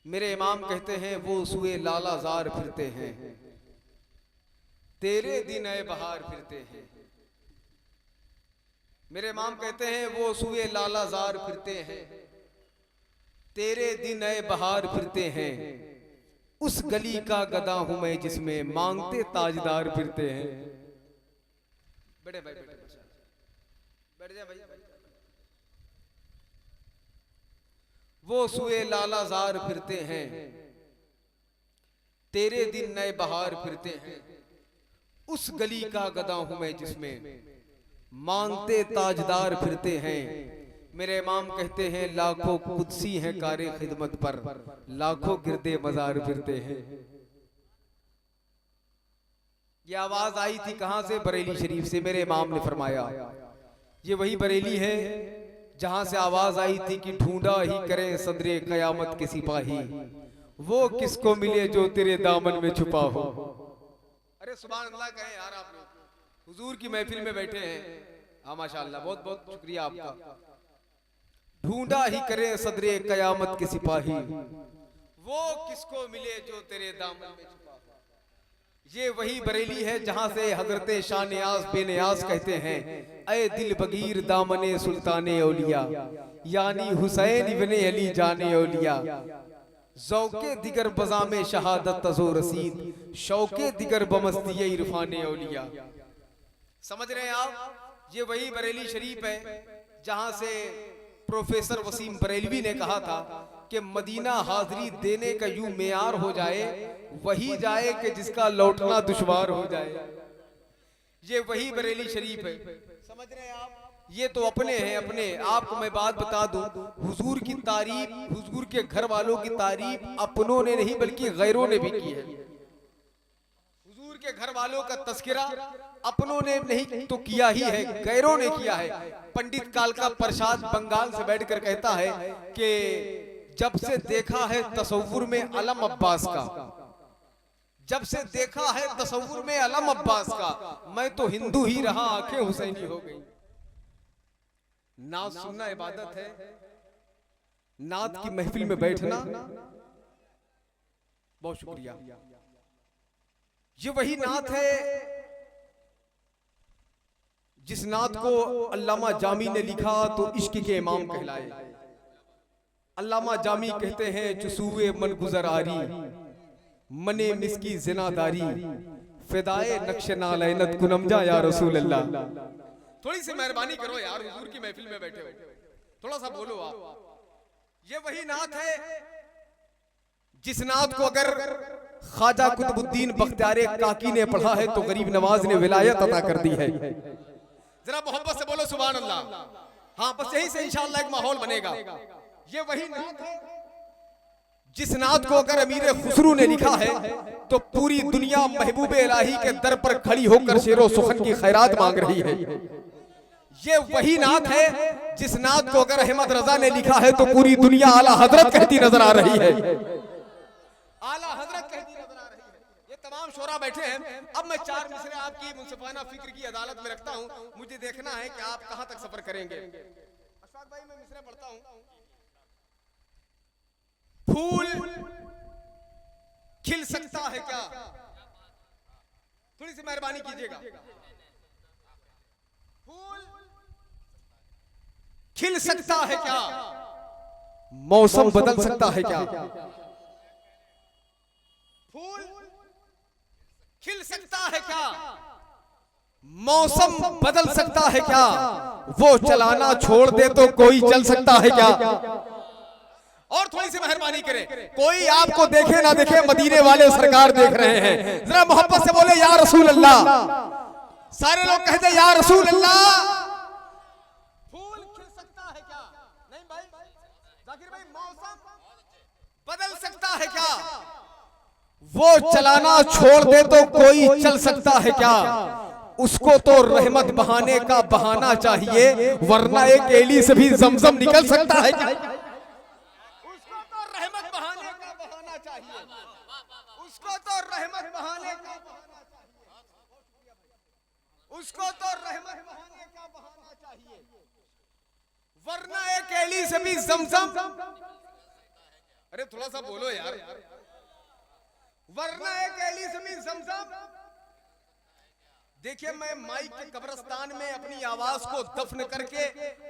मेरे इमाम कहते हैं वो सुए लालाजार फिरते हैं, तेरे दिन ए बहार फिरते हैं। मेरे इमाम कहते हैं वो सुए लालाजार फिरते हैं, तेरे दिन ए बहार फिरते हैं। उस गली का गदा हूं मैं जिसमें मांगते ताजदार फिरते हैं। बैठे भाई, बैठ जा भाई। वो सुए लालाजार फिरते हैं, तेरे दिन नए बहार फिरते हैं। उस गली का गदा हूं मैं जिसमें मांगते ताजदार फिरते हैं। मेरे इमाम कहते हैं लाखों कुदसी हैं कारे खिदमत पर, लाखों गिरदे मजार फिरते हैं। ये आवाज आई थी कहां से? बरेली शरीफ से। मेरे इमाम ने फरमाया ये वही बरेली है जहां से आवाज आई थी कि ढूंढा ही करें सदरे कयामत के सिपाही, वो किसको मिले जो तेरे दामन में छुपा हो। अरे सुभान अल्लाह कहें यार, आप लोग हुजूर की महफिल में बैठे हैं। हाँ माशाअल्लाह, बहुत बहुत शुक्रिया आपका। ढूंढा ही करें सदरे कयामत के सिपाही, वो किसको मिले जो तेरे दामन में छुपा हो। ये वही बरेली है जहां से हजरत शाह नियाज बेनियाज कहते हैं ऐ दिल बगीर दामने सुल्ताने औलिया, यानी हुसैन इब्ने अली जाने औलिया। ज़ौक़े दिगर बज़ामे शहादत तज़ो रसीद, शौक़े दिगर बमस्ती इरफाने औलिया। समझ रहे हैं आप? ये वही बरेली शरीफ है जहां से प्रोफेसर वसीम बरेलवी ने कहा था कि मदीना हाजिरी देने का यूं मेयार हो जाए, वही जाए कि जिसका लौटना दुश्वार हो जाए। ये वही बरेली शरीफ है। समझ रहे हैं आप? ये तो अपने हैं अपने। आपको मैं बात बता दूं, हुजूर की तारीफ, हुजूर के घर वालों की तारीफ अपनों ने नहीं बल्कि गैरों ने भी की है। हुजूर के घर वालों का तस्करा अपनों ने नहीं तो किया ही है, गैरों ने किया है। पंडित कालका प्रसाद बंगाल से बैठकर कहता है कि जब से देखा है तसव्वुर में अलम अब्बास का, जब से देखा है तसव्वुर में अलम अब्बास का, मैं तो हिंदू ही रहा आंखें हुसैनी हो गई। नात सुनना इबादत है, नात की महफिल में बैठना बहुत शुक्रिया। ये वही नात है जिस नात को अल्लामा जामी ने लिखा तो इश्क के इमाम कहलाए। अल्लामा जामी कहते हैं चुसूए मन गुजर आरी, मने मिसकी जिनादारी, फिदाए नक्श नालैनत कुनमजा या रसूल अल्लाह। थोड़ी सी मेहरबानी करो यार, हुजूर की महफिल में बैठे हो, थोड़ा सा बोलो आप। ये वही नात है जिस नात को अगर ख्वाजा कुतुबुद्दीन बख्तियार काकी ने पढ़ा है तो गरीब नवाज ने विलायत अता कर दी है। जरा मोहब्बत से बोलो सुभान अल्लाह। हाँ, बस यही से इंशाअल्लाह एक माहौल बनेगा। ये वही नात है जिस नात को अगर अमीर खुसरू ने लिखा है तो पूरी दुनिया महबूब इलाही के दर पर खड़ी होकर शेरो सुखन की खैरात मांग रही है। ये वही नात है जिस नात को अगर अहमद रजा ने लिखा है तो पूरी दुनिया आला हजरत कहती नजर आ रही है। आला हजरत कहती नजर आ रही है। ये तमाम शोरा बैठे हैं। अब मैं चार मिसरे आपकी मुंसिफाना फिक्र की अदालत में रखता हूं, मुझे देखना है कि आप कहां तक सफर करेंगे। अशफाक भाई, मैं मिसरे पढ़ता हूं। फूल खिल सकता है क्या? थोड़ी सी मेहरबानी कीजिएगा। फूल खिल सकता है क्या? मौसम बदल सकता है क्या? फूल खिल सकता है क्या? मौसम बदल सकता है क्या? वो चलाना छोड़ दे तो कोई चल सकता है क्या? और थोड़ी सी मेहरबानी करें, कोई आपको देखे ना देखे, मदीने वाले सरकार देख रहे हैं। जरा मोहब्बत से बोले या रसूल अल्लाह। सारे लोग कहते या रसूल अल्लाह। फूल खिल सकता है क्या? नहीं भाई, जाकिर भाई, मौसम बदल सकता है क्या? वो चलाना छोड़ दे तो कोई चल सकता है क्या? उसको तो रहमत बहाने का बहाना चाहिए, वरना एक एली से भी जमजम निकल सकता है क्या? उसको तो रहमत बहाने का उसको तो रहमत बहाने का बहाना चाहिए, वरना एक एली से भी जमजम अरे थोड़ा सा बोलो यार। वरना एक एलिसमी ज़मज़म। देखिए, मैं माइक के कब्रिस्तान में अपनी आवाज को दफन करके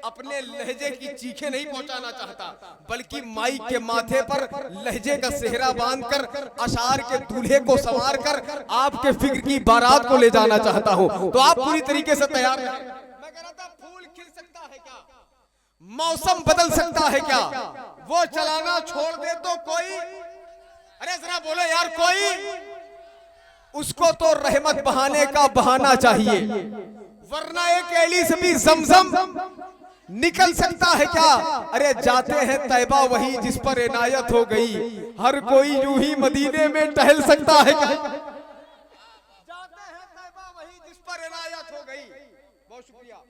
अपने लहजे की चीखें नहीं पहुंचाना चाहता, बल्कि माइक के माथे पर लहजे का सेहरा बांधकर अशार के दूल्हे को संवार कर आपके फिक्र की बारात को ले जाना चाहता हूं। तो आप पूरी तरीके से तैयार हैं। मैं कह रहा था, फूल खिल सकता है क्या, मौसम बदल सकता है क्या, वो चलाना छोड़ दे तो कोई, अरे जरा बोलो यार, कोई उसको तो रहमत बहाने का बहाना चाहिए, वरना एक एलिसमी ज़मज़म निकल सकता है क्या। अरे जाते हैं तैबा वही जिस पर इनायत हो गई, हर कोई यूं ही मदीने में टहल सकता है क्या। जाते हैं तैबा वही जिस पर इनायत हो गई, बहुत शुक्रिया।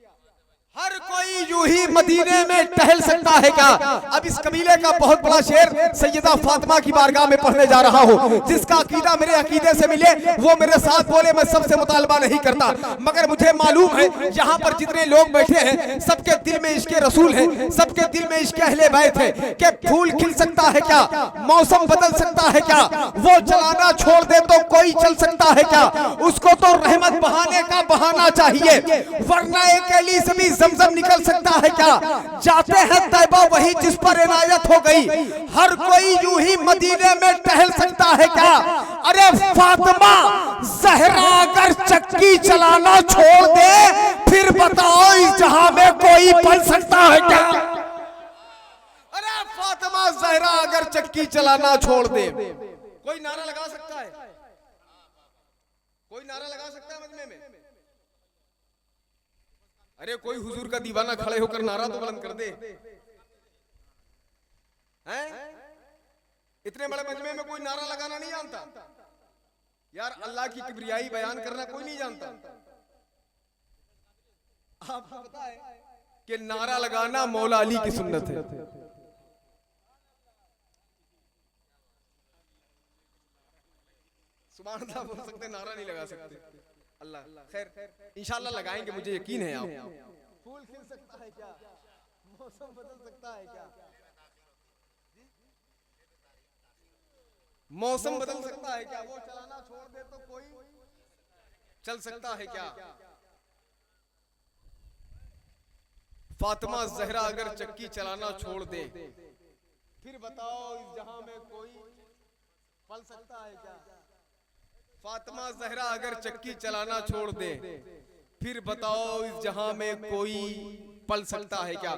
हर कोई यूं ही मदीने में टहल सकता है क्या। अब इस कबीले का बहुत बड़ा शेर सैयदा फातिमा की बारगाह में पढ़ने जा रहा हूँ। जिसका अकीदा मेरे अकीदे से मिले वो मेरे साथ बोले, मैं सबसे मुतालबा नहीं करता, मगर मुझे मालूम है यहाँ पर जितने लोग बैठे हैं सबके दिल में इश्क़े रसूल है, सबके दिल में इश्क़े अहले बैत है। कि फूल खिल सकता है क्या, मौसम बदल सकता है क्या, वो चलाना छोड़ दे तो कोई चल सकता है क्या, उसको तो रहमत बहाने का बहाना चाहिए, वरना एक एलिसमी ज़मज़म निकल सकता है क्या। जाते हैं तैबा वही जिस पर इनायत हो गई, हर कोई यूं ही मदीने में टहल सकता है क्या। अरे फातिमा ज़हरा अगर चक्की चलाना छोड़ दे, फिर बताओ इस जहां में कोई पल सकता है क्या। अरे फातिमा ज़हरा अगर चक्की चलाना छोड़ दे, कोई नारा लगा सकता है, कोई नारा लगा सकता है मजमे में। अरे कोई हुजूर का दीवाना खड़े होकर नारा तो बुलंद कर दे, हैं? इतने बड़े मजमे में कोई नारा लगाना नहीं जानता यार, अल्लाह की किबरियाई बयान करना कोई नहीं जानता। आपको पता है कि नारा लगाना मौला अली की सुन्नत है। सुभान अल्लाह बोल सकते, नारा नहीं लगा सकते। अल्लाह खैर, इंशाल्लाह लगाएंगे, मुझे यकीन है। आप फूल खिल सकता है क्या, मौसम बदल सकता है क्या, मौसम बदल सकता है क्या, वो चलाना छोड़ दे तो कोई चल सकता है क्या। फातिमा ज़हरा अगर चक्की चलाना छोड़ दे, फिर बताओ इस जहां में कोई पल सकता है क्या। फातिमा ज़हरा अगर चक्की चलाना छोड़ दे, फिर बताओ इस जहां में कोई पल सकता है क्या।